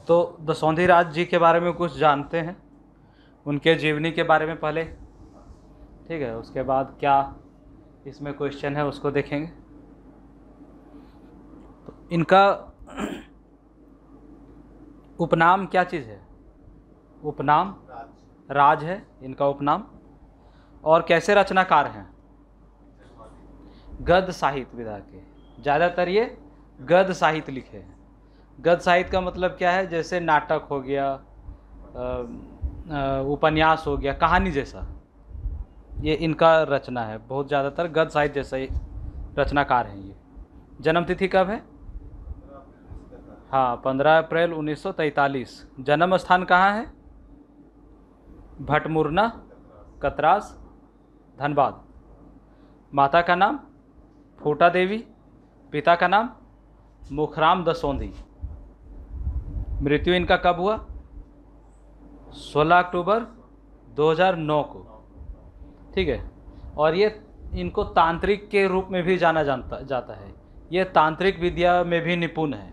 तो दसौंधी राज जी के बारे में कुछ जानते हैं, उनके जीवनी के बारे में पहले, ठीक है। उसके बाद क्या इसमें क्वेश्चन है उसको देखेंगे। तो इनका उपनाम क्या चीज़ है? उपनाम राज है इनका उपनाम। और कैसे रचनाकार हैं? गद्य साहित्य विधा के, ज़्यादातर ये गद्य साहित्य लिखे हैं। गद्य साहित्य का मतलब क्या है? जैसे नाटक हो गया, उपन्यास हो गया, कहानी जैसा, ये इनका रचना है। बहुत ज़्यादातर गद्य साहित्य जैसा ही रचनाकार हैं ये। जन्म तिथि कब है? हाँ, 15 अप्रैल 1943। जन्म स्थान कहाँ है? भटमुरना, कतरास, धनबाद। माता का नाम फूटा देवी, पिता का नाम मुखराम दसौंधी। मृत्यु इनका कब हुआ? 16 अक्टूबर 2009 को, ठीक है। और ये इनको तांत्रिक के रूप में भी जाना जाता है। ये तांत्रिक विद्या में भी निपुण है।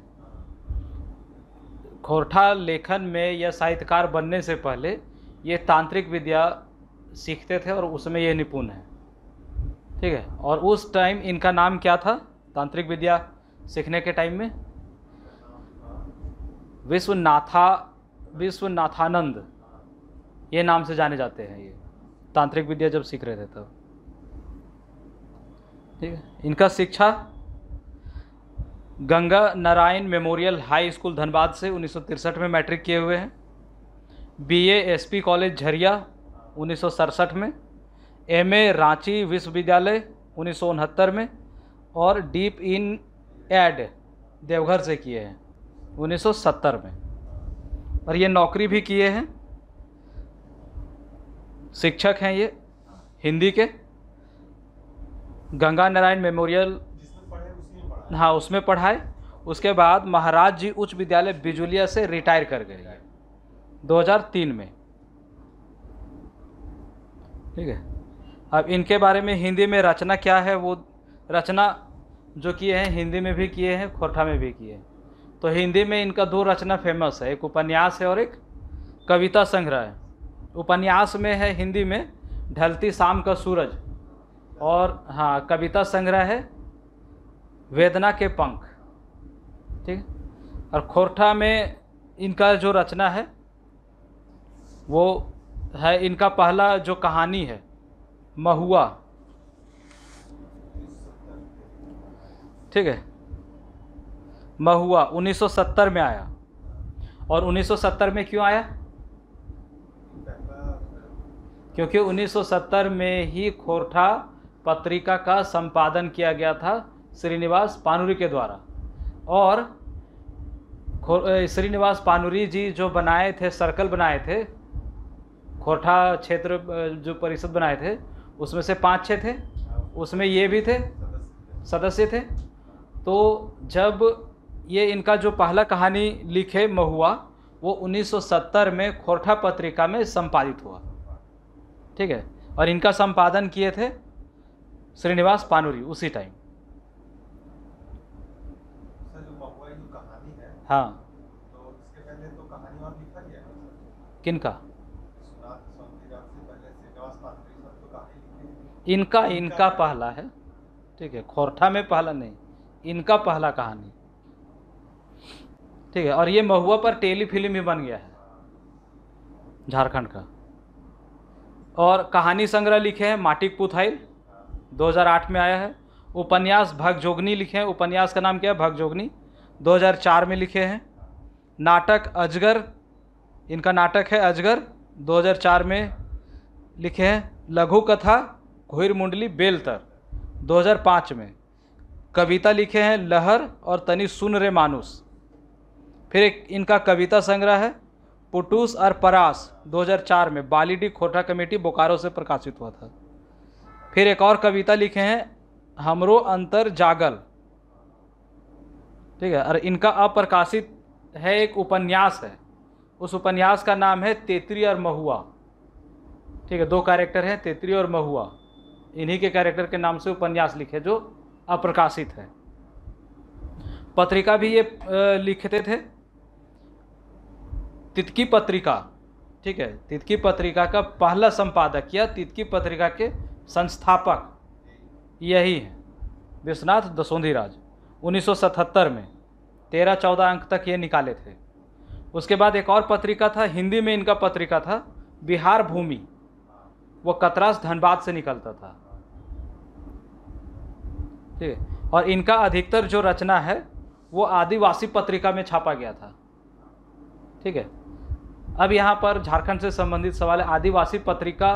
खोरठा लेखन में या साहित्यकार बनने से पहले ये तांत्रिक विद्या सीखते थे और उसमें ये निपुण है, ठीक है। और उस टाइम इनका नाम क्या था तांत्रिक विद्या सीखने के टाइम में? विश्वनाथानंद, ये नाम से जाने जाते हैं ये, तांत्रिक विद्या जब सीख रहे थे तब, ठीक है। इनका शिक्षा Ganga Narayan memorial high school Dhanbad से 1963 में मैट्रिक किए हुए हैं। बीए एसपी कॉलेज झरिया 1967 में, एमए रांची विश्वविद्यालय 1969 में, और डीप इन एड देवघर से किए हैं 1970 में। और ये नौकरी भी किए हैं, शिक्षक हैं ये हिंदी के। गंगा नारायण मेमोरियल, हाँ, उसमें पढ़ाए। उसके बाद महाराज जी उच्च विद्यालय बिजुलिया से रिटायर कर गए 2003 में, ठीक है। अब इनके बारे में हिंदी में रचना क्या है, वो रचना जो किए हैं हिंदी में भी किए हैं, खोरठा में भी किए हैं। तो हिंदी में इनका 2 रचना फेमस है, एक उपन्यास है और एक कविता संग्रह है। उपन्यास में है हिंदी में ढलती शाम का सूरज, और हाँ, कविता संग्रह है वेदना के पंख, ठीक। और खोरठा में इनका जो रचना है वो है, इनका पहला जो कहानी है महुआ, ठीक है। महुआ 1970 में आया। और 1970 में क्यों आया? क्योंकि 1970 में ही खोरठा पत्रिका का संपादन किया गया था श्रीनिवास पानुरी के द्वारा। और श्रीनिवास पानुरी जी जो बनाए थे, सर्कल बनाए थे, खोरठा क्षेत्र जो परिषद बनाए थे, उसमें से 5-6 थे, उसमें ये भी थे, सदस्य थे। तो जब ये इनका जो पहला कहानी लिखे महुआ, वो 1970 में खोरठा पत्रिका में संपादित हुआ, ठीक है। और इनका संपादन किए थे श्रीनिवास पानुरी उसी टाइम। हाँ, तो इसके पहले तो कहानी और लिखा गया है। किनका? तो इनका पहला है, ठीक है। खोरठा में पहला नहीं, इनका पहला कहानी, ठीक है। और ये महुआ पर टेलीफिल्म भी बन गया है झारखंड का। और कहानी संग्रह लिखे हैं माटिक पुथाइल, 2008 में आया है। उपन्यास भगजोगनी लिखे हैं, उपन्यास का नाम क्या है? भगजोगनी, 2004 में लिखे हैं। नाटक अजगर, इनका नाटक है अजगर, 2004 में लिखे हैं। लघु कथा घुइर मुंडली बेलतर, 2005 में। कविता लिखे हैं लहर और तनी सुन रे मानुस। फिर एक इनका कविता संग्रह है पुटूस और परास, 2004 में बालीडी खोरठा कमेटी बोकारो से प्रकाशित हुआ था। फिर एक और कविता लिखे हैं हमरो अंतर जागल, ठीक है। और इनका अप्रकाशित है एक उपन्यास है, उस उपन्यास का नाम है तेतरी और महुआ, ठीक है। 2 कैरेक्टर हैं तेतरी और महुआ, इन्हीं के कैरेक्टर के नाम से उपन्यास लिखे जो अप्रकाशित है। पत्रिका भी ये लिखते थे, तितकी पत्रिका, ठीक है, तितकी पत्रिका का पहला संपादक या तितकी पत्रिका के संस्थापक यही है, विश्वनाथ दसोंधीराज। 1977 में 13-14 अंक तक ये निकाले थे। उसके बाद एक और पत्रिका था, हिंदी में इनका पत्रिका था बिहार भूमि, वो कतरास धनबाद से निकलता था, ठीक है। और इनका अधिकतर जो रचना है वो आदिवासी पत्रिका में छापा गया था, ठीक है। अब यहाँ पर झारखंड से संबंधित सवाल है, आदिवासी पत्रिका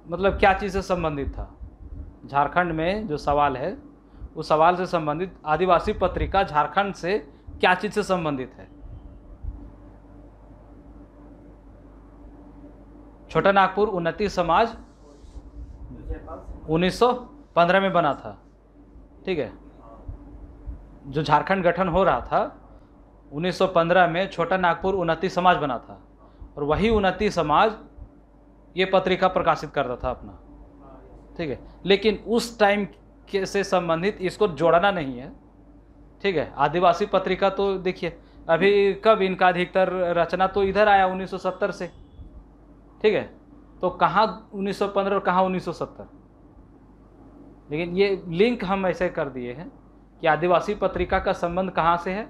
मतलब क्या चीज़ से संबंधित था? झारखंड में जो सवाल है उस सवाल से संबंधित आदिवासी पत्रिका झारखंड से क्या चीज़ से संबंधित है? छोटा नागपुर उन्नति समाज 1915 में बना था, ठीक है। जो झारखंड गठन हो रहा था 1915 में छोटा नागपुर उन्नति समाज बना था, और वही उन्नति समाज ये पत्रिका प्रकाशित करता था अपना, ठीक है। लेकिन उस टाइम के से संबंधित इसको जोड़ना नहीं है, ठीक है। आदिवासी पत्रिका तो देखिए अभी कब इनका अधिकतर रचना तो इधर आया 1970 से, ठीक है। तो कहाँ 1915 और कहाँ 1970, लेकिन ये लिंक हम ऐसे कर दिए हैं कि आदिवासी पत्रिका का संबंध कहाँ से है?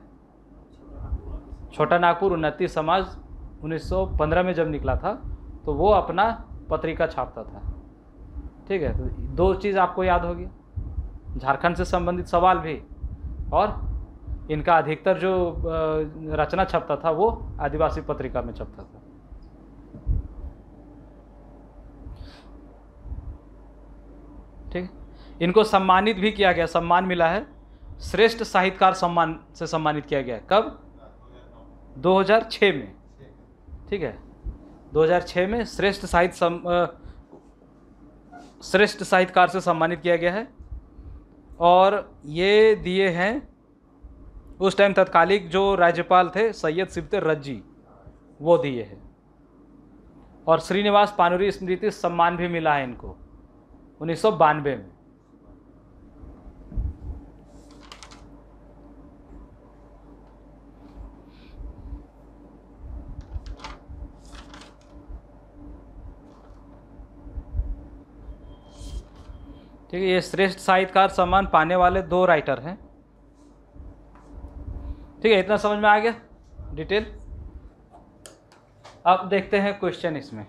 छोटा नागपुर उन्नति समाज 1915 में जब निकला था तो वो अपना पत्रिका छापता था, ठीक है। तो दो चीज़ आपको याद होगी, झारखंड से संबंधित सवाल भी और इनका अधिकतर जो रचना छपता था वो आदिवासी पत्रिका में छपता था। ठीक, इनको सम्मानित भी किया गया, सम्मान मिला है, श्रेष्ठ साहित्यकार सम्मान से सम्मानित किया गया। कब? 2006 में, ठीक है। 2006 में श्रेष्ठ साहित्यकार से सम्मानित किया गया है। और ये दिए हैं उस टाइम तत्कालिक जो राज्यपाल थे सैयद सिबते रज्जी, वो दिए हैं। और श्रीनिवास पानुरी स्मृति सम्मान भी मिला है इनको 1992 में। ठीक है, ये श्रेष्ठ साहित्यकार सम्मान पाने वाले 2 राइटर हैं। ठीक है, इतना समझ में आ गया डिटेल। अब देखते हैं क्वेश्चन इसमें।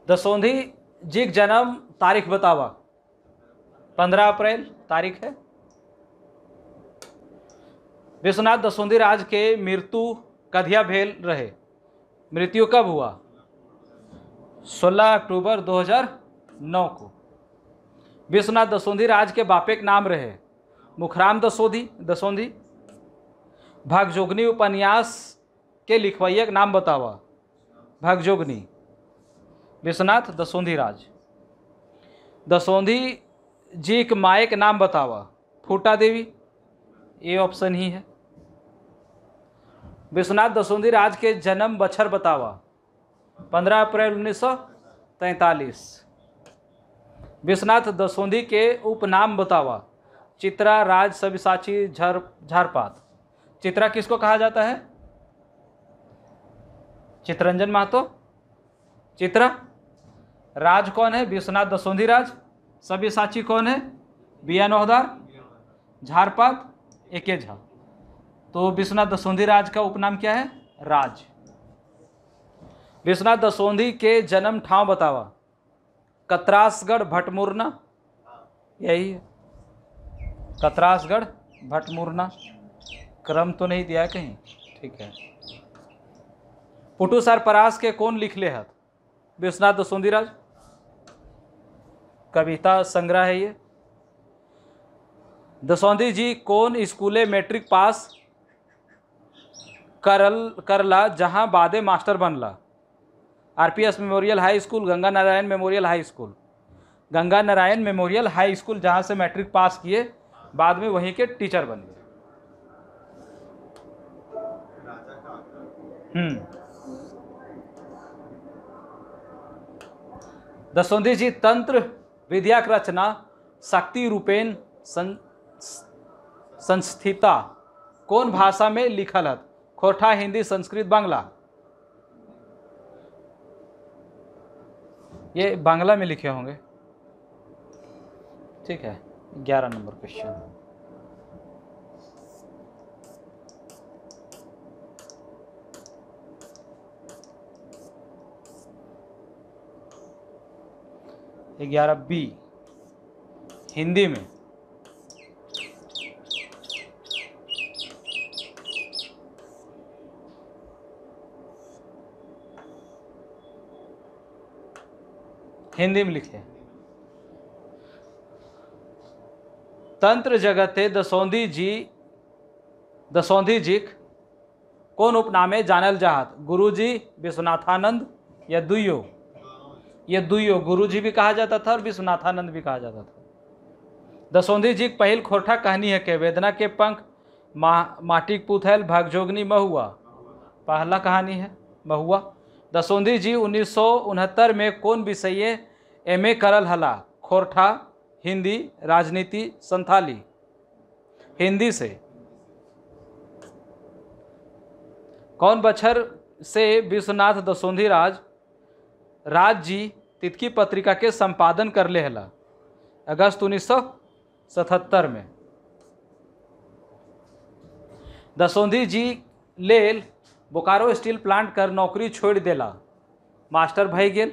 दसोंधी जी का जन्म तारीख बतावा। 15 अप्रैल तारीख है। विश्वनाथ दसोंधी राज के मृत्यु कधिया भेल रहे, मृत्यु कब हुआ? 16 अक्टूबर 2009 को। विश्वनाथ दसोंधी राज के बापेक नाम रहे मुखराम दसोंधी। भागजोगनी उपन्यास के लिखवैया का नाम बतावा। भागजोगनी विश्वनाथ दसोंधी राज। दसोंधी जी के माए के नाम बतावा। फूटा देवी, ये ऑप्शन ही है। विश्वनाथ दसोंधी राज के जन्म बछर बतावा। 15 अप्रैल 1943। विश्वनाथ दसोंधी के उपनाम बतावा। चित्रा, राज, सब्यसाची, झारपात। चित्रा किसको कहा जाता है? चित्रंजन महतो। चित्रा। राज कौन है? विश्वनाथ दसोंधी राज। सब्यसाची कौन है? बिया नौहदार। झारपात एके झा। तो विश्वनाथ दसोंधी राज का उपनाम क्या है? राज। विश्वनाथ दसोंधी के जन्म ठाव बतावा। कतरासगढ़ भटमुरना, यही है, कतरासगढ़ भटमुरना। क्रम तो नहीं दिया है कहीं, ठीक है। पुटू सरपरास के कौन लिखले हत? विश्वनाथ दसोंधी राज। कविता संग्रह है ये। दसोंधी जी कौन स्कूले मैट्रिक पास करला जहां बादे मास्टर बनला? RPS memorial high school, Ganga Narayan memorial high school. Ganga Narayan memorial high school जहां से मैट्रिक पास किए, बाद में वहीं के टीचर बन गए। दसोंधी जी तंत्र विद्या की रचना शक्ति रूपेण संस्थिता कौन भाषा में लिखल हत? खोरठा हिंदी संस्कृत बांग्ला। ये बांग्ला में लिखे होंगे, ठीक है। 11 नंबर क्वेश्चन। ये 11 बी हिंदी में। हिंदी में लिखे। तंत्र जगते दसौंधी जी कौन उपनामे जानल जाहत? गुरुजी, विश्वनाथानंद या दुइयो? ये दुइयो, गुरुजी भी कहा जाता था और विश्वनाथानंद भी कहा जाता था। दसौंधी जी पहल खोरठा कहानी है के? वेदना के पंख, माटिक पुथैल, भागजोगनी, महुआ। पहला कहानी है महुआ। दसौंधी जी 1969 में कौन विषय एमए करल हला? खोरठा, हिंदी, राजनीति, संथाली। हिंदी से। कौन बछर से विश्वनाथ दसौंधी राज जी तितकी पत्रिका के संपादन कर ले हला? अगस्त 1977 में। दसौंधी जी लेल बोकारो स्टील प्लांट कर नौकरी छोड़ देला। मास्टर भाई गेल,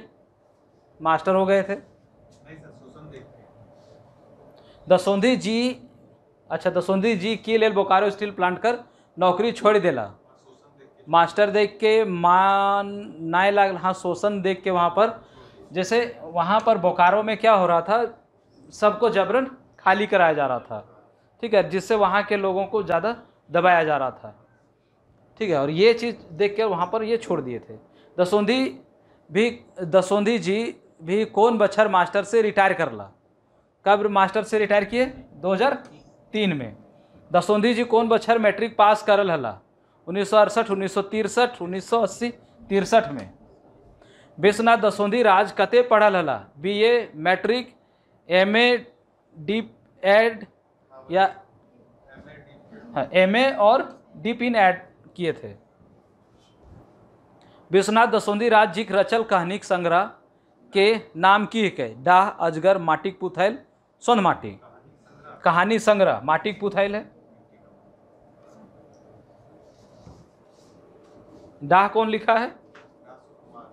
मास्टर हो गए थे। नहीं सर, शोषण देख के। दसौंधी जी, अच्छा, दसौंधी जी की लेल बोकारो स्टील प्लांट कर नौकरी छोड़ देला। शोषण देख के। मास्टर देख के मान नाय लागल। हाँ, शोषण देख के वहाँ पर, जैसे वहाँ पर बोकारो में क्या हो रहा था, सबको जबरन खाली कराया जा रहा था, ठीक है, जिससे वहाँ के लोगों को ज़्यादा दबाया जा रहा था, ठीक है। और ये चीज़ देख के वहाँ पर ये छोड़ दिए थे। दसौंधी जी भी कौन बछर मास्टर से रिटायर करला? कब मास्टर से रिटायर किए? 2003 में। दसौंधी जी कौन बछर मैट्रिक पास करल हला? 1968, 1963, 1980, 63 में। विश्वनाथ दसौंधी राज कते पढ़ल हला? BA, matric, MA, dip ed या एमए और डीप इन एड किए थे। विश्वनाथ दसौंधी राज जी रचल कहानी संग्रह के नाम की है? डाह, अजगर, माटिक पुथैल, सोनमाटी। कहानी संग्रह माटिक पुथैल है। डाह कौन लिखा है?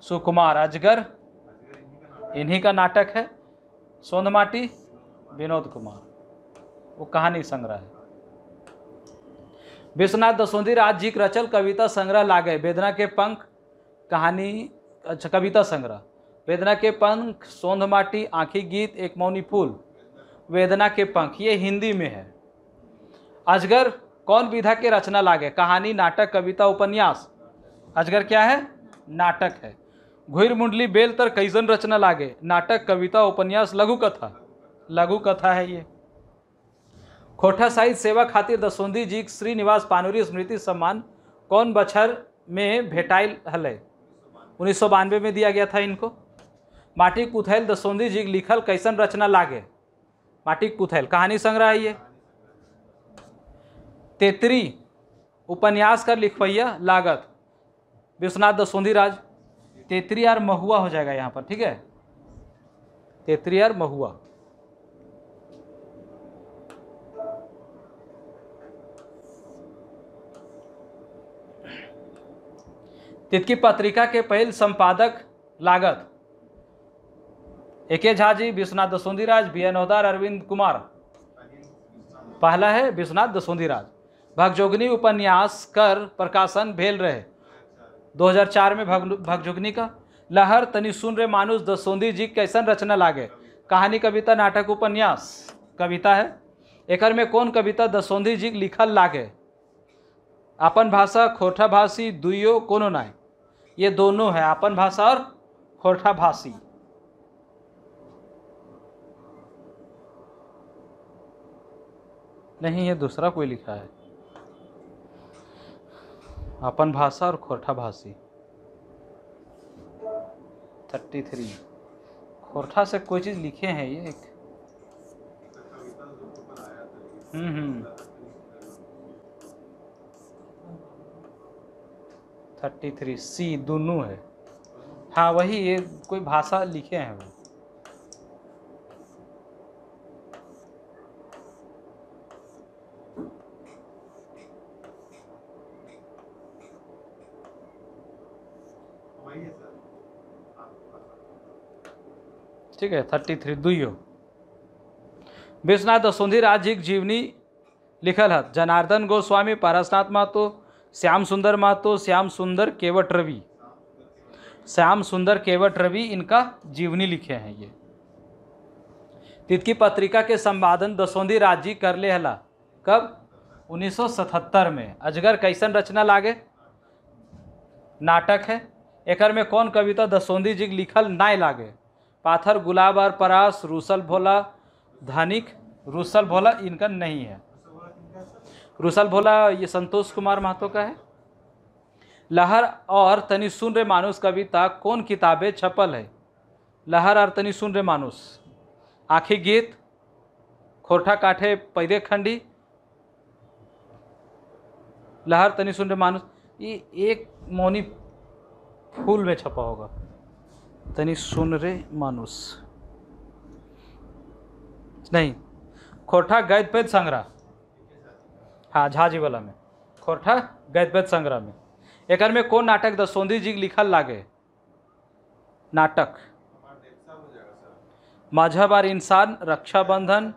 सुकुमार। अजगर इन्हीं का नाटक है। सोनमाटी विनोद कुमार, वो कहानी संग्रह है। विश्वनाथ दसौंधी राज जी रचल कविता संग्रह लागे। वेदना के पंख कहानी, अच्छा, कविता संग्रह। वेदना के पंख, सोंधमाटी, आँखी गीत, एक मौनी फूल। वेदना के पंख ये हिंदी में है। अजगर कौन विधा के रचना लागे? कहानी, नाटक, कविता, उपन्यास। अजगर क्या है? नाटक है। घुर मुंडली बेलतर कैसन रचना लागे? नाटक, कविता, उपन्यास, लघु कथा। लघु कथा है ये। खोरठा साहित्य सेवा खातिर दसौंधी जी श्रीनिवास पानुरी स्मृति सम्मान कौन बछर में भेटाइल हले? 1992 में दिया गया था इनको। माटिक पुथैल दसौंधी जी लिखल कैसन रचना लागे? माटिक पुथैल कहानी संग्रह है ये। तेतरी उपन्यास कर लिखवैया लागत? विश्वनाथ दसौंधी राज। तेतरी और महुआ हो जाएगा यहाँ पर, ठीक है। तेतरी और महुआ। तितकी पत्रिका के पहल संपादक लागत? एके झा जी, विश्वनाथ दसौंधी राज, बी एन ओदार, अरविंद कुमार। पहला है विश्वनाथ दसौंधी राज। भगजोगनी उपन्यास कर प्रकाशन भेल रहे 2004 में। भगजोगनी का लहर तनि सुन रे मानुष दसौंधी जी कैसन रचना लागे? कहानी, कविता, नाटक, उपन्यास। कविता है। एकर में कौन कविता दसौंधी जी लिखल लागे? अपन भाषा, खोरठा भाषी, दुइयो, कोनो नाय। ये दोनों है, अपन भाषा और खोरठा भाषी। नहीं, ये दूसरा कोई लिखा है, अपन भाषा और खोरठा भाषी। 33 खोरठा से कोई चीज़ लिखे हैं ये एक। 33 सी दोनों है। हाँ वही, ये कोई भाषा लिखे हैं वो। वही है सर। ठीक है 33 दुइयो। विश्वनाथ दसोंधी राज जीवनी लिखल है जनार्दन गोस्वामी, पारसनाथ महतो, श्याम सुंदर महतो, श्याम सुंदर केवट रवि, श्याम सुंदर केवट रवि इनका जीवनी लिखे हैं ये। तितकी पत्रिका के संपादन दसोंधी राज जी कर ले हला कब? 1977 में। अजगर कैसन रचना लागे? नाटक है। एकर में कौन कविता दसोंधी जी लिखल नाय लागे? पाथर, गुलाब और परास, रूसल भोला, धनिक, रूसल भोला इनका नहीं है। रूसल भोला ये संतोष कुमार महतो का है। लहर और तनि सुन रे मानुस कविता कौन किताबें छपल है? लहर और तनि सुन रे मानुस, आखी गीत, खोरठा काठे पैदे खंडी, लहर तनि सुन रे मानुस ये एक मौनी फूल में छपा होगा। तनि सुन रे मानुस नहीं, खोरठा गैद पैद संग्रह, हाँ झाजी वाला में खोरठा गैद पैद संग्रह में। एकर में कौन नाटक दसोंधी जी लिखल लागे? नाटक मजहब और इंसान, रक्षाबंधन।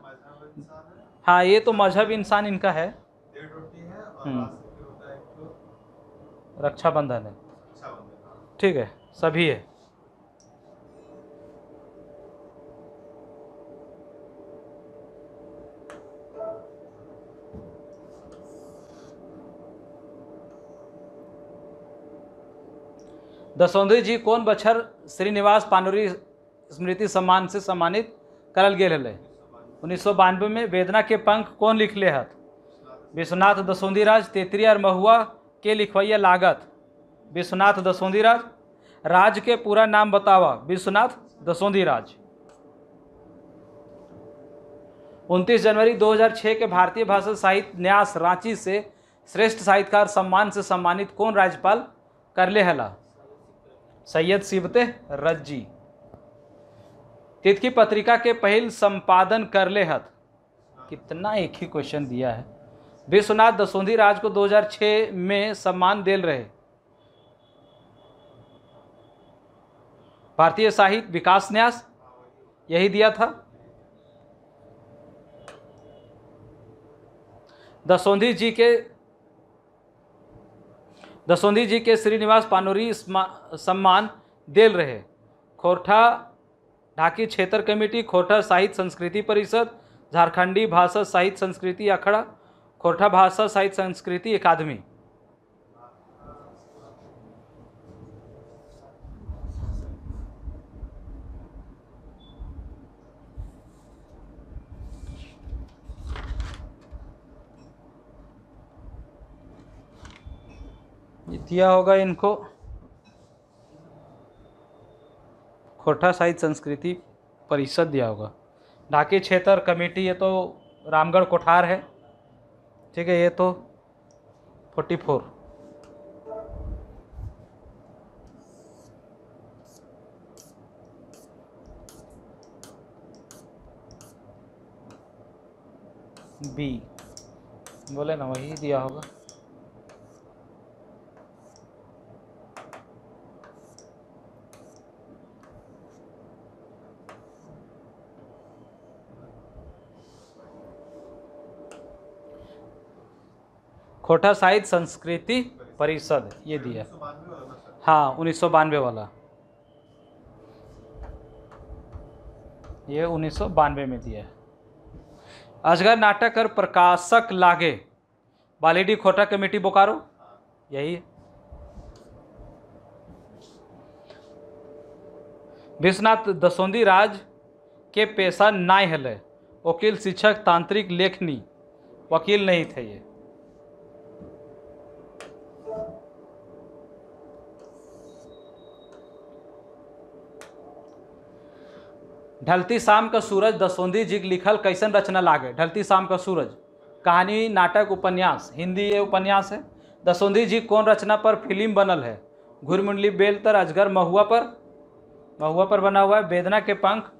हाँ ये तो मजहब इंसान इनका है, रक्षाबंधन है। ठीक है सभी है। दसोंधी जी कौन बछर श्रीनिवास पानुरी स्मृति सम्मान से सम्मानित करल गेल हले? 1992 में। वेदना के पंख कौन लिखले हत? विश्वनाथ दसोंधी राज। तेतरिया और महुआ के लिखवैया लागत? विश्वनाथ दसोंधी राज। राज के पूरा नाम बतावा? विश्वनाथ दसोंधी राज। 29 जनवरी 2006 के भारतीय भाषा साहित्य न्यास रांची से श्रेष्ठ साहित्यकार सम्मान से सम्मानित कौन राज्यपाल करले हला? सैयद सिबते रज्जी। तितकी पत्रिका के पहल संपादन करले हत? कितना एक ही क्वेश्चन दिया है। विश्वनाथ दसोंधी राज को 2006 में सम्मान देल रहे। भारतीय साहित्य विकास न्यास यही दिया था। दसोंधी जी के श्रीनिवास पानुरी सम्मान देल रहे। खोरठा ढाकी क्षेत्र कमेटी, खोरठा साहित्य संस्कृति परिषद, झारखंडी भाषा साहित्य संस्कृति अखड़ा, खोरठा भाषा साहित्य संस्कृति अकादमी। दिया होगा इनको खोरठा साहित्य संस्कृति परिषद दिया होगा। ढाकी क्षेत्र कमेटी ये तो रामगढ़ कोठार है। ठीक है ये तो 44। बी बोले ना वही दिया होगा। खोरठा साहित्य संस्कृति परिषद ये दिया। हाँ 1992 वाला, ये 1992 में दिया है। अजगर नाटक और प्रकाशक लागे? बालीडी खोरठा कमेटी बोकारो यही है। विश्वनाथ दसोंधी राज के पेशा नाय हले? वकील, शिक्षक, तांत्रिक, लेखनी। वकील नहीं थे ये। ढलती शाम का सूरज दसोंधी जी लिखल कैसन रचना लागे? ढलती शाम का सूरज कहानी, नाटक, उपन्यास। हिंदी ये उपन्यास है। दसोंधी जी कौन रचना पर फिल्म बनल है? घुरमुंडली बेलतर अजगर महुआ पर बना हुआ है। वेदना के पंख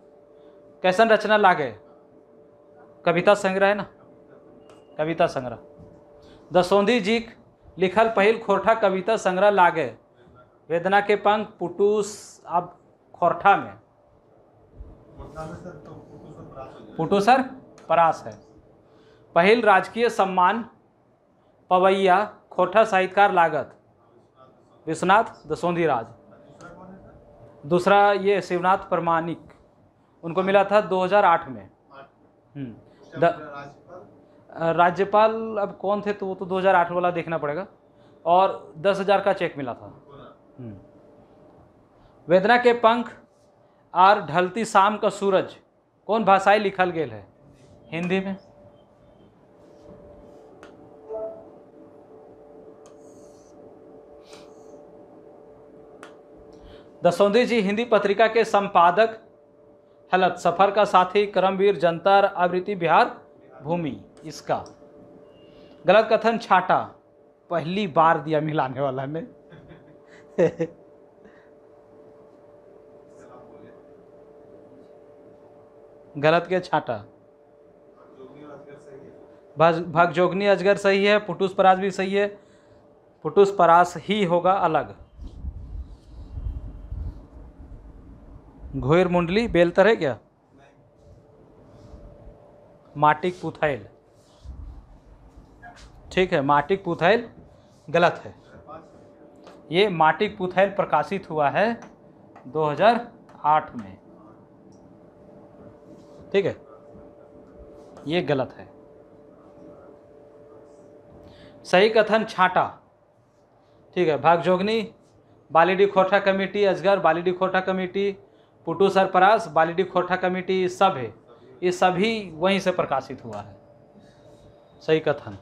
कैसन रचना लागे? कविता संग्रह है ना, कविता संग्रह। दसौंधी जी लिखल पहिल खोरठा कविता संग्रह लागे। वेदना के पंख पुटूस अब खोरठा में पुटूसर परास है। पहिल राजकीय सम्मान पवैया खोरठा साहित्यकार लागत विश्वनाथ दसौंधी राज। दूसरा ये शिवनाथ प्रमाणिक, उनको मिला था 2008 में। राज्यपाल अब कौन थे तो वो तो 2008 वाला देखना पड़ेगा। और 10,000 का चेक मिला था। वेदना के पंख और ढलती शाम का सूरज कौन भाषाएं लिखल गेल है? हिंदी में। दसौंधी जी हिंदी पत्रिका के संपादक हलत सफर का साथी करमवीर जंतर आवृत्ति बिहार भूमि। इसका गलत कथन छाटा पहली बार दिया मिलाने वाला ने। गलत के छाटा। भागजोगनी अजगर सही है। पुटूस परास भी सही है। पुटूस परास ही होगा अलग। घोर मुंडली बेलतर है क्या? माटिक पुथैल, ठीक है, माटिक पुथैल गलत है। ये माटिक पुथैल प्रकाशित हुआ है 2008 में, ठीक है, ये गलत है। सही कथन छाटा, ठीक है। भागजोगनी बालीडी खोरठा कमेटी, अजगर बालीडी खोरठा कमेटी, पुटू सरपरास बालीडी खोरठा कमेटी सब है, ये सभी वहीं से प्रकाशित हुआ है। सही कथन।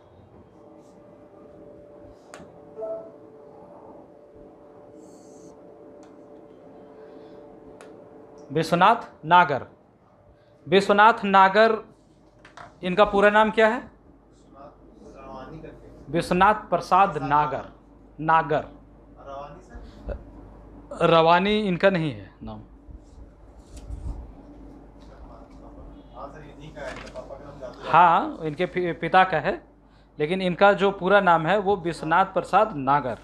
विश्वनाथ नागर, विश्वनाथ नागर इनका पूरा नाम क्या है? विश्वनाथ प्रसाद नागर। नागर रवानी इनका नहीं है नाम। हाँ, इनके पिता का है, लेकिन इनका जो पूरा नाम है वो विश्वनाथ प्रसाद नागर।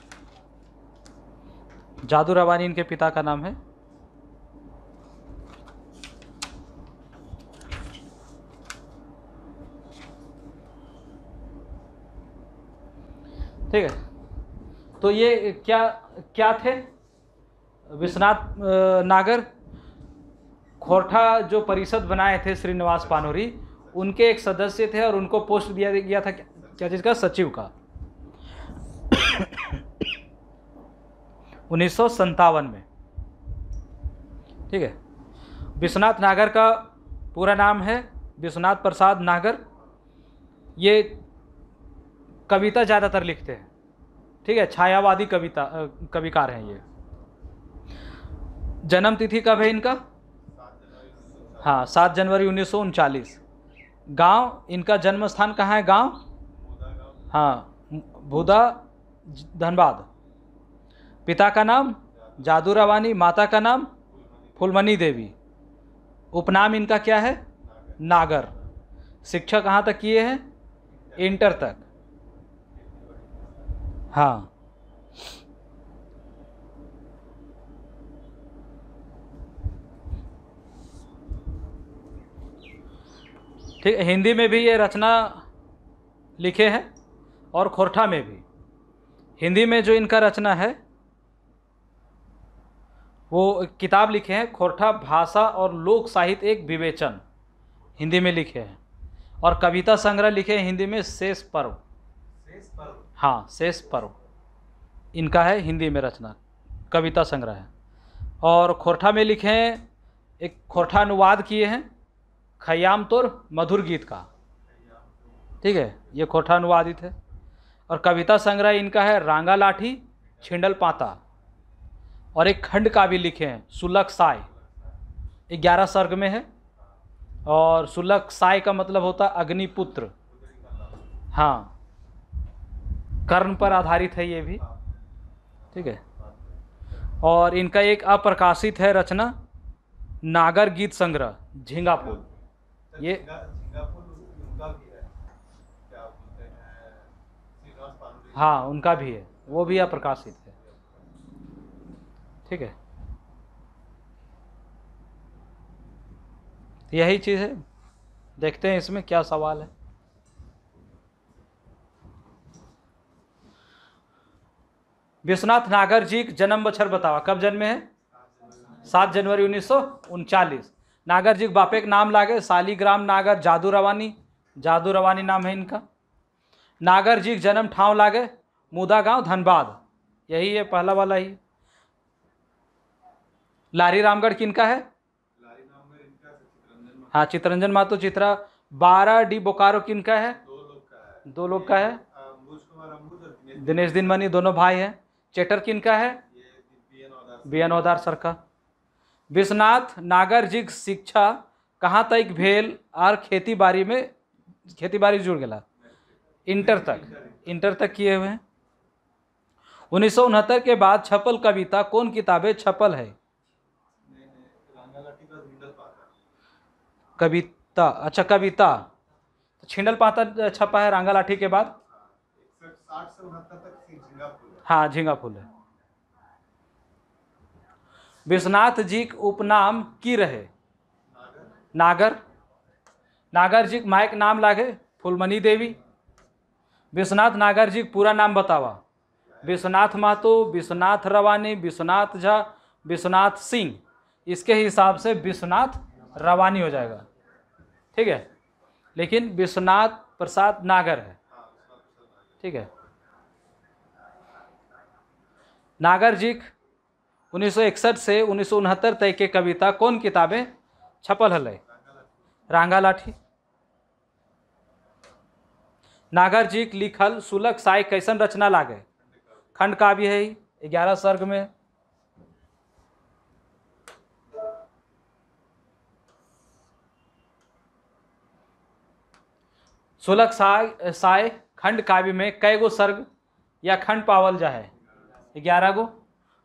जादू रवानी इनके पिता का नाम है। ठीक है, तो ये क्या क्या थे? विश्वनाथ नागर खोरठा जो परिषद बनाए थे श्रीनिवास पानोरी, उनके एक सदस्य थे और उनको पोस्ट दिया गया था क्या चीज़ का? सचिव का। 1957 में, ठीक है। विश्वनाथ नागर का पूरा नाम है विश्वनाथ प्रसाद नागर। ये कविता ज़्यादातर लिखते हैं, ठीक है, छायावादी कविकार हैं ये। जन्म तिथि कब है इनका? हाँ, 7 जनवरी 1939। गांव इनका जन्म स्थान कहाँ है? गांव हाँ भूदा धनबाद। पिता का नाम जादू रवानी, माता का नाम फूलमणि देवी। उपनाम इनका क्या है? नागर। शिक्षा कहाँ तक किए हैं? इंटर तक। हाँ, ठीक है। हिंदी में भी ये रचना लिखे हैं और खोरठा में भी। हिंदी में जो इनका रचना है वो किताब लिखे हैं, खोरठा भाषा और लोक साहित्य एक विवेचन, हिंदी में लिखे हैं। और कविता संग्रह लिखे हैं हिंदी में, शेष पर्व। हाँ, शेष पर्व इनका है हिंदी में रचना, कविता संग्रह है। और खोरठा में लिखे हैं, एक खोरठा अनुवाद किए हैं खयाम तोर मधुर गीत का, ठीक है, ये खोरठा अनुवादित है। और कविता संग्रह इनका है रांगा लाठी छिंडल पाता। और एक खंड का भी लिखे हैं सुलक साय, 11 सर्ग में है। और सुलक साय का मतलब होता है अग्निपुत्र। हाँ, कर्ण पर आधारित है ये भी, ठीक है। और इनका एक अप्रकाशित है रचना नागर गीत संग्रह झींगा फूल। ये झींगा फूल उनका भी है, क्या बोलते हैं, श्रीनिवास पांडे। हाँ उनका भी है, वो भी अप्रकाशित है। ठीक है, यही चीज़ है। देखते हैं इसमें क्या सवाल है। विश्वनाथ नागर जी का जन्म बछर बतावा, कब जन्मे है? 7 जनवरी 1939। नागर जी के बापे के नाम लागे शालीग्राम नागर जादू रवानी नाम है इनका। नागर जी का जन्म ठाव लागे मुदा गांव धनबाद, यही है पहला वाला ही। लारी रामगढ़ किनका है? लारी नामगढ़ इनका है, चितरंजन हाँ चितरंजन मातो चित्रा। 12 डी बोकारो किनका है? दो लोग का है, अंबुज कुमार अंबुज और दिनेश दिनमणि दोनों भाई हैं। चेटर किनका है? ये बीएन ओदार सर का। विश्वनाथ नागर जी के शिक्षा कहाँ तक भेल और खेती बाड़ी जुड़ गया? इंटर तक किए हुए हैं। 1969 के बाद छपल कविता कौन किताबें छपल है? रांगालाठी का झिंडल पाता, कविता, अच्छा कविता। तो छिंडल पाता छपा है रांगालाठी के बाद। 60 से 69 तक झींगा फूल है। हाँ झींगा फूल है। विश्वनाथ जी के उपनाम की रहे? नागर जी के मायक नाम लागे फूलमणि देवी। विश्वनाथ नागर जी का पूरा नाम बतावा? विश्वनाथ महतो, विश्वनाथ रवानी, विश्वनाथ झा, विश्वनाथ सिंह। इसके हिसाब से विश्वनाथ रवानी हो जाएगा, ठीक है, लेकिन विश्वनाथ प्रसाद नागर है, ठीक है। नागर जी 1961 से 1969 तक के कविता कौन किताबें छपल हल? रांगालाठी। नागर जी के लिखल सुलग साय कैसन रचना लागे? खंड काव्य है, 11 सर्ग में। सुलग साय खंड काव्य में कै गो सर्ग या खंड पावल जा है? 11 गो।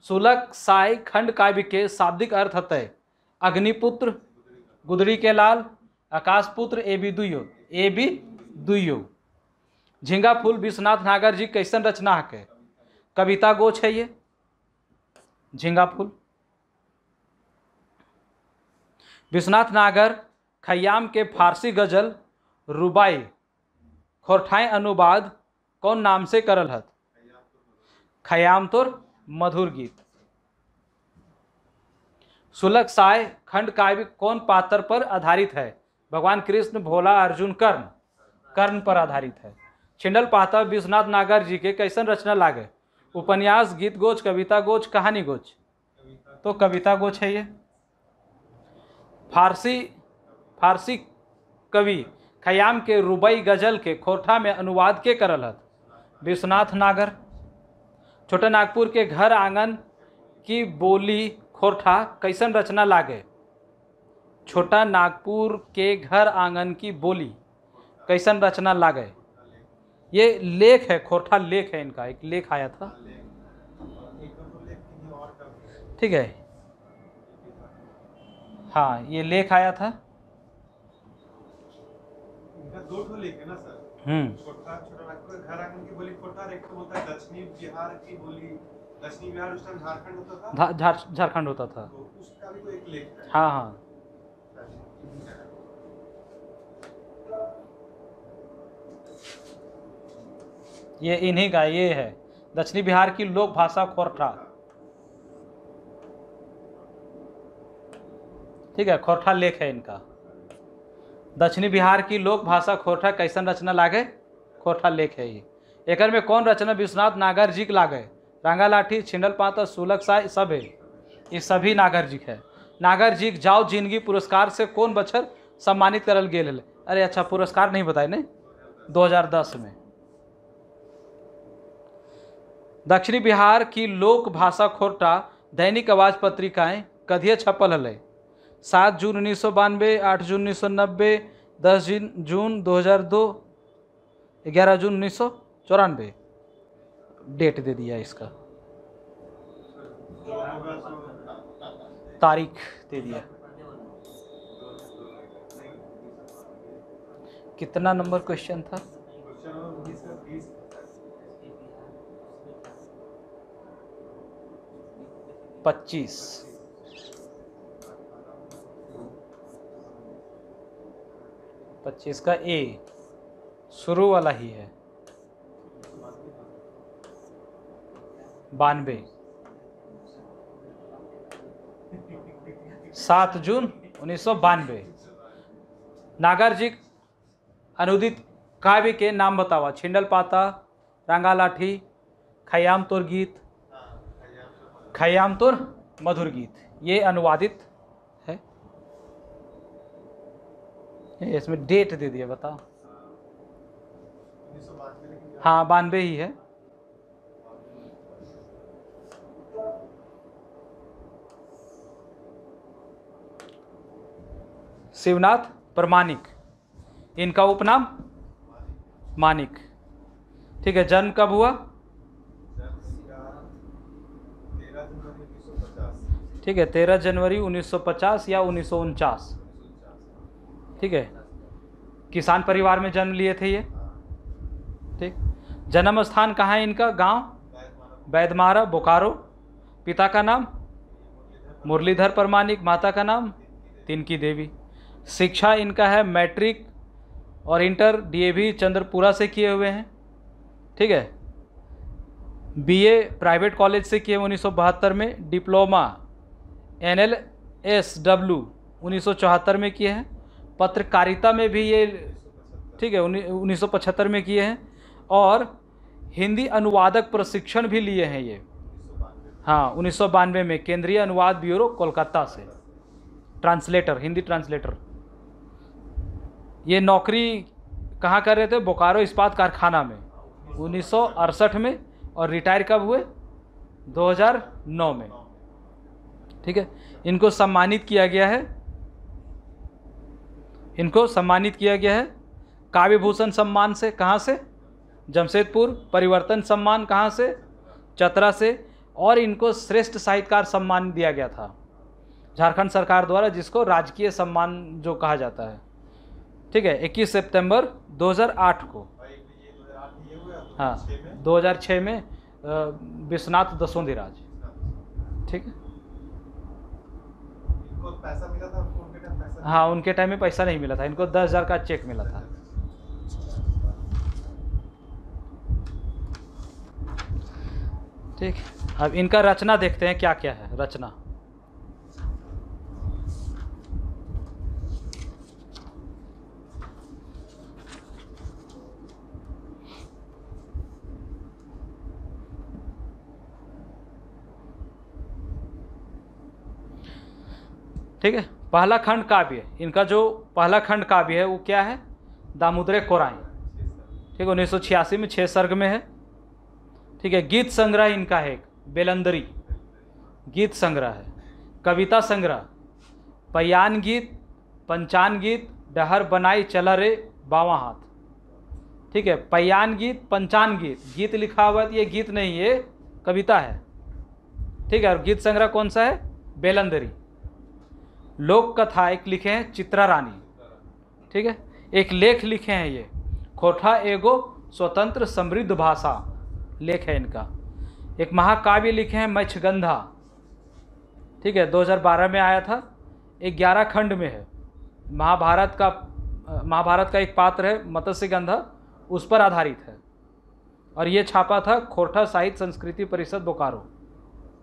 सुलग साय खंड काव्य के शाब्दिक अर्थ हतय अग्निपुत्र, गुदड़ी के लाल, आकाशपुत्र, ए बी दुयो। झींगा फूल विश्वनाथ नागर जी कैसन रचना है? कविता गोच है ये झींगा फूल। विश्वनाथ नागर खयाम के फारसी गजल रुबाई खोरठाई अनुवाद कौन नाम से करल हत? खयाम तोर मधुर गीत। सुलग साय खंड काव्य कौन पात्र पर आधारित है? भगवान कृष्ण, भोला, अर्जुन, कर्ण पर आधारित है। छिंडल पाता विश्वनाथ नागर जी के कैसन रचना लागे? उपन्यास, गीत गोच, कविता गोच, कहानी गोच? तो कविता गोच है ये। फारसी कवि खयाम के रुबाई गजल के खोरठा में अनुवाद के करल हत? विश्वनाथ नागर। छोटा नागपुर के घर आंगन की बोली खोरठा कैसन रचना लागे? छोटा नागपुर के घर आंगन की बोली कैसन रचना लागे? ये लेख है, खोरठा लेख है इनका, एक लेख आया था, ठीक है। हाँ ये लेख आया था। इनका दो ठो लेख है ना सर। छोटा नागपुर घर आंगन की बोली खोटा, एक तो बोलता है दक्षिणी बिहार की बोली। दक्षिणी बिहार उस टाइम झारखंड होता था। झारखंड होता था, तो उसका भी कोई एक लेख है। हाँ हाँ। ये इन्हीं का ये है, दक्षिणी बिहार की लोक भाषा खोरठा, ठीक है। खोरठा लेख है इनका। दक्षिणी बिहार की लोक भाषा खोरठा कैसन रचना लागे? खोरठा लेख है ये। एकर में कौन रचना विश्वनाथ नागर जी के लागे? रांगालाठी, छिंडल पाता, सुलग साय सब है, ये सभी नागर जी है। नागर जी के जाओ जिंदगी पुरस्कार से कौन बछर सम्मानित करल गेल है? अरे अच्छा पुरस्कार नहीं बताए ने, 2010 में। दक्षिणी बिहार की लोक भाषा खोरठा दैनिक आवाज पत्रिकाएं कधिए छपल हल? 7 जून 1992, 8 जून 1990, 10 जून 2002, 11 जून 1994। डेट दे दिया इसका। होगा तो तारीख दे दिया। कितना नंबर क्वेश्चन था? क्वेश्चन नंबर 19 का 20 25। 25 का ए शुरू वाला ही है। 92 7 जून 1992। नागार्जुन अनुदित काव्य के नाम बतावा। छिंडल पाता, रंगा लाठी, खयाम तोर गीत, खयाम तोर मधुर गीत, ये अनुवादित है। इसमें डेट दे दिया, बताओ। 1992 हाँ 92 ही है। शिवनाथ प्रमाणिक, इनका उपनाम मानिक। ठीक है, जन्म कब हुआ? ठीक है, 13 जनवरी 1950 या 1949। ठीक है, किसान परिवार में जन्म लिए थे ये। ठीक, जन्म स्थान कहाँ है इनका? गांव बैदमारा, बोकारो। पिता का नाम मुरलीधर प्रमाणिक, माता का नाम तिनकी देवी। शिक्षा इनका है मैट्रिक और इंटर डीएवी चंद्रपुरा से किए हुए हैं। ठीक है, बीए प्राइवेट कॉलेज से किए 1972 में। डिप्लोमा NLSW 1974 में किए हैं। पत्रकारिता में भी ये, ठीक है, 1975 में किए हैं। और हिंदी अनुवादक प्रशिक्षण भी लिए हैं ये। हाँ 1992 में केंद्रीय अनुवाद ब्यूरो कोलकाता से, ट्रांसलेटर, हिंदी ट्रांसलेटर। ये नौकरी कहाँ कर रहे थे? बोकारो इस्पात कारखाना में 1968 में। और रिटायर कब हुए? 2009 में। ठीक है, इनको सम्मानित किया गया है, इनको सम्मानित किया गया है काव्य भूषण सम्मान से। कहाँ से? जमशेदपुर। परिवर्तन सम्मान कहाँ से? चतरा से। और इनको श्रेष्ठ साहित्यकार सम्मान दिया गया था झारखंड सरकार द्वारा, जिसको राजकीय सम्मान जो कहा जाता है। ठीक है, 21 सितंबर 2008 को। हाँ 2006 में विश्वनाथ दसोंधिराज। ठीक है, इनको पैसा मिला था, उनके टाइम पैसा। हाँ उनके टाइम में पैसा नहीं मिला था, इनको 10,000 का चेक मिला था। ठीक, अब इनका रचना देखते हैं क्या क्या है। रचना ठीक है, पहला खंड काव्य, इनका जो पहला खंड काव्य है वो क्या है? दामोदर कोराई। ठीक है, 1986 में 6 सर्ग में है। ठीक है, गीत संग्रह इनका है एक बेलंदरी गीत संग्रह है। कविता संग्रह पयान गीत, पंचान गीत, डहर बनाई चला रे बावा हाथ। ठीक है, पयान गीत, पंचान गीत, गीत लिखा हुआ है तो ये गीत नहीं, ये कविता है। ठीक है, और गीत संग्रह कौन सा है? बेलंदरी। लोक कथा एक लिखे हैं चित्रा रानी। ठीक है, एक लेख लिखे हैं ये खोठा एगो स्वतंत्र समृद्ध भाषा, लेख है इनका। एक महाकाव्य लिखे हैं मच्छगंधा। ठीक है, 2012 में आया था। 11 खंड में है। महाभारत का एक पात्र है मत्स्यगंधा, उस पर आधारित है। और ये छापा था खोरठा साहित्य संस्कृति परिषद बोकारो,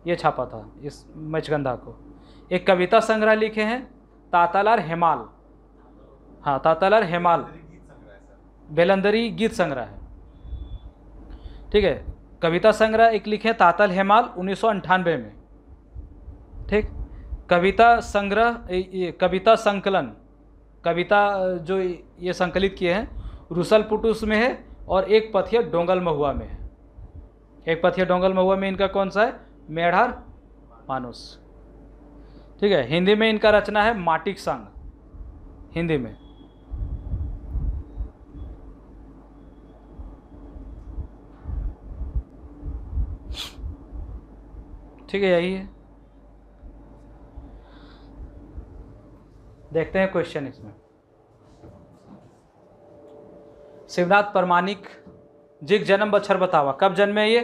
ये छापा था इस मच्छगंधा को। एक कविता संग्रह लिखे हैं तातालार हेमाल। हाँ तातालार हेमाल, बेलंदरी गीत संग्रह है। ठीक है, कविता संग्रह एक लिखे हैं तातल हेमाल 1998 में। ठीक, कविता संग्रह, कविता संकलन, कविता जो ये संकलित किए हैं रुसल पुटुस में है। और एक पथिया डोंगल महुआ में है। एक पथिया डोंगल महुआ में इनका कौन सा है? मेढ़ार मानुस। ठीक है, हिंदी में इनका रचना है माटिक संग, हिंदी में। ठीक है, यही है। देखते हैं क्वेश्चन इसमें। शिवनाथ परमाणिक जी का जन्म बछर बतावा, कब जन्मे ये?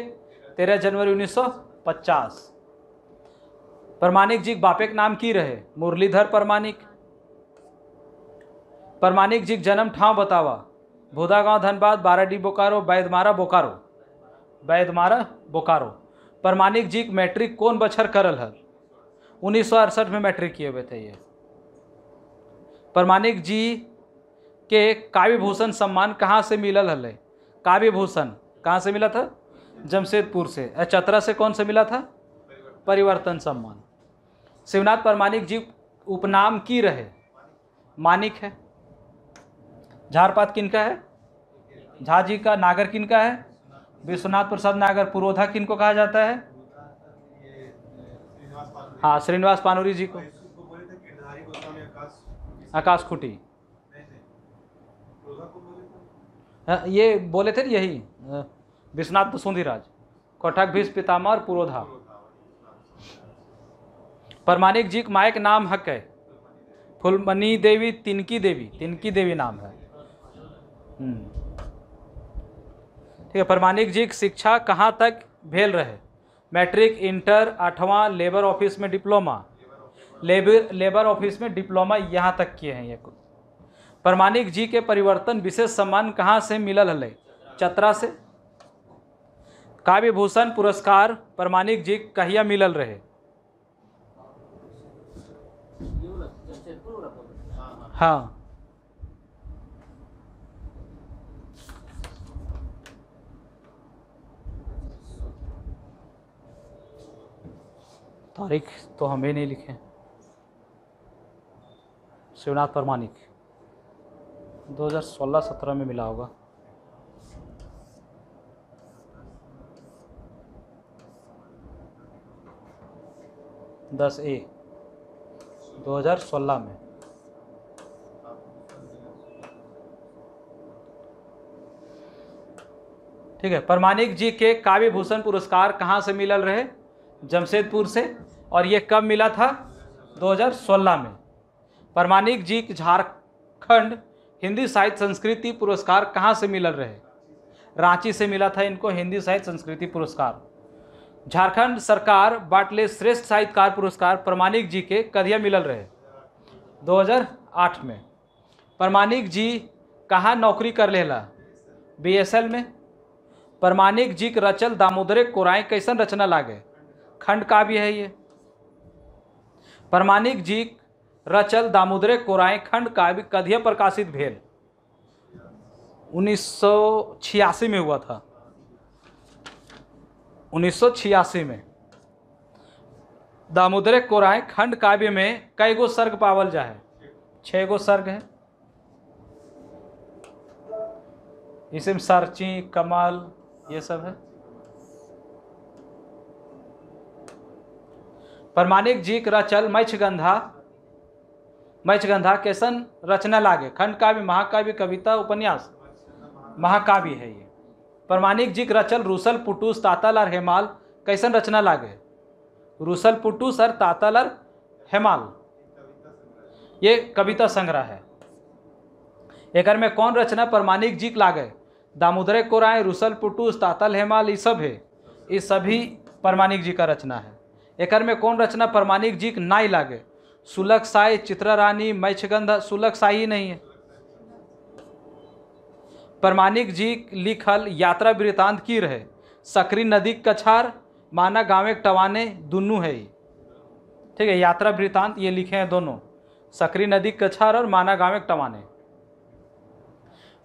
13 जनवरी 1950। परमाणिक जी के बापे के नाम की रहे? मुरलीधर परमाणिक। परमाणिक जी के जन्म ठाव बतावा, भूदागांव धनबाद, बाराडी बोकारो, बैदमारा बोकारो। बैदमारा बोकारो। परमाणिक जी मैट्रिक कौन बछर करल है? 1968 में मैट्रिक किए हुए थे ये। परमाणिक जी के काव्य भूषण सम्मान कहाँ से मिलल हल? काव्य भूषण कहाँ से मिला था? जमशेदपुर से। चतरा से कौन से मिला था? परिवर्तन सम्मान। शिवनाथ परमाणिक जी उपनाम की रहे? मानिक है। झारपात किनका है? झा जी का। नागर किनका है? विश्वनाथ प्रसाद नागर। पुरोधा किनको कहा जाता है? हाँ, श्रीनिवास पानूरी जी को। आकाश खुटी ये बोले थे यही। विश्वनाथ सुंदीराज, कोठक भीष्म पितामह और पुरोधा। परमाणिक जी के मायक नाम हक है? फुलमणि देवी, तिनकी देवी। तिनकी देवी नाम है। ठीक है। परमाणिक जी की शिक्षा कहाँ तक भेल रहे? मैट्रिक, इंटर, 8वां, लेबर ऑफिस में डिप्लोमा। लेबर ऑफिस में डिप्लोमा यहाँ तक किए हैं ये। परमाणिक जी के परिवर्तन विशेष सम्मान कहाँ से मिलल हल? चतरा से। काव्य भूषण पुरस्कार परमाणिक जी कहिया मिलल रहे? हाँ, तारीख तो हमें नहीं लिखे। शिवनाथ परमाणिक 2016-17 में मिला होगा। दस ए 2016 में। ठीक है। परमाणिक जी के काव्य भूषण पुरस्कार कहाँ से मिलल रहे? जमशेदपुर से। और ये कब मिला था? 2016 में। परमाणिक जी झारखंड हिंदी साहित्य संस्कृति पुरस्कार कहाँ से मिलल रहे? रांची से मिला था इनको हिंदी साहित्य संस्कृति पुरस्कार। झारखंड सरकार बाटले श्रेष्ठ साहित्यकार पुरस्कार परमाणिक जी के कदिया मिलल रहे? 2008 में। परमाणिक जी कहाँ नौकरी कर लेला? BSL में। परमाणिक जी के रचल दामोदरे कोराई कैसन रचना लागे? खंड काव्य है ये। परमाणिक जी रचल दामोदरे कोराई खंड काव्य कदिया प्रकाशित भेल? 1986 में हुआ था। 1986 में। दामोदरे कोराई खंड काव्य में कई गो सर्ग पावल जाए? 6 गो सर्ग है। इसमें सरची, कमल, ये सब है। परमाणिक जी के रचल मैचगंधा कैसन रचना लागे? खंड काव्य, महाकाव्य, कविता, उपन्यास? महाकाव्य है ये। परमाणिक जी के रचल रूसल पुटूस, तातल और हेमाल कैसन रचना लागे? रूसल पुटूस और तातल और हेमाल ये कविता संग्रह है। एक में कौन रचना परमाणिक जी के लागे? दामोदरे कोराई, रूसल पुटूस, तातल हेमाल, ये सब है। ये सभी परमाणिक जी का रचना है। एक में कौन रचना परमाणिक जी के नाई लागे? सुलग साई, चित्रा रानी, मैचगंधा। सुलग साई नहीं है। परमाणिक जी लिखल यात्रा वृतांत की रहे? सकरी नदी कछार, माना गाँव टवाने, दुनू है। ठीक है। यात्रा वृतांत ये लिखे हैं दोनों, सकरी नदी कछार और माना गाँव टवाने।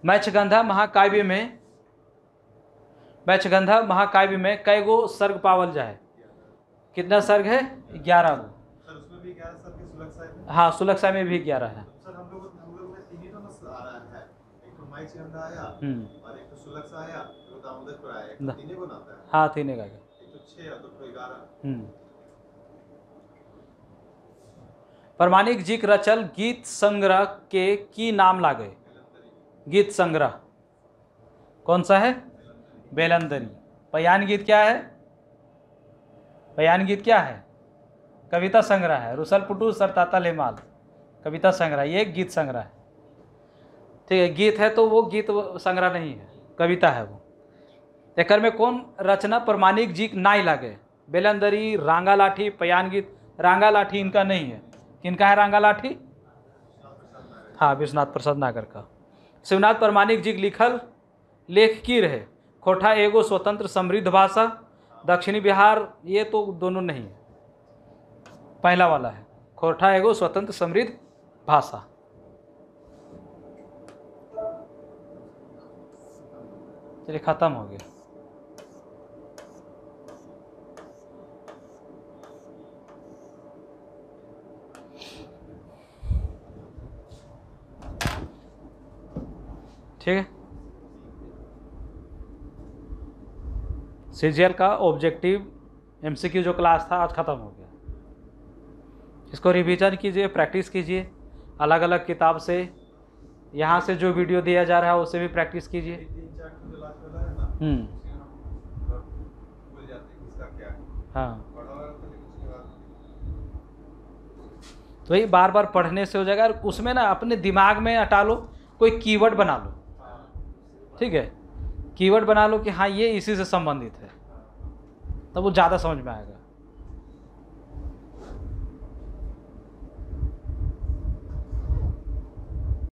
मैचगंधा महाकाव्य में कई गो सर्ग पावल जाए? कितना सर्ग है? 11 गो। सर उसमें भी 11 सर के सुलग साहिब में? हाँ, सुलग साहिब में भी 11 है। सर हम लोग में 3 ही तो मस आ रहा है। एक तो मैचगंधा आया और एक तो सुलग सा आया, एक दामोदर कोराई आया। एक तो 3 को नाता है। हाँ, 3 का। एक तो 6 और 2 11। परमाणिक जी के रचल गीत संग्रह के की नाम लागे? गीत संग्रह कौन सा है? बेलंदरी। बयान गीत क्या है? बयान गीत क्या है? कविता संग्रह है। रुसल पुटू, सरतातल हेमाल कविता संग्रह, ये एक गीत संग्रह है। ठीक है, गीत है तो वो गीत संग्रह नहीं है, कविता है वो। एकर में कौन रचना प्रमाणिक जी नाई लागे? बेलंदरी, रांगा लाठी, पयान गीत। रांगा लाठी इनका नहीं है, किनका है रांगा लाठी? हाँ, विश्वनाथ प्रसाद नागर का। शिवनाथ प्रमाणिक जी लिखल लेख की रहे? खोटा एगो स्वतंत्र समृद्ध भाषा, दक्षिणी बिहार, ये तो दोनों नहीं है, पहला वाला है, खोटा एगो स्वतंत्र समृद्ध भाषा। चलिए खत्म हो गया। ठीक है, सीजीएल का ऑब्जेक्टिव एमसीक्यू जो क्लास था आज ख़त्म हो गया। इसको रिवीजन कीजिए, प्रैक्टिस कीजिए, अलग अलग किताब से, यहाँ से जो वीडियो दिया जा रहा है उससे भी प्रैक्टिस कीजिए। हाँ, तो ये बार बार पढ़ने से हो जाएगा। उसमें ना अपने दिमाग में हटा लो, कोई कीवर्ड बना लो। ठीक है, कीवर्ड बना लो कि हाँ ये इसी से संबंधित है, तब वो ज़्यादा समझ में आएगा।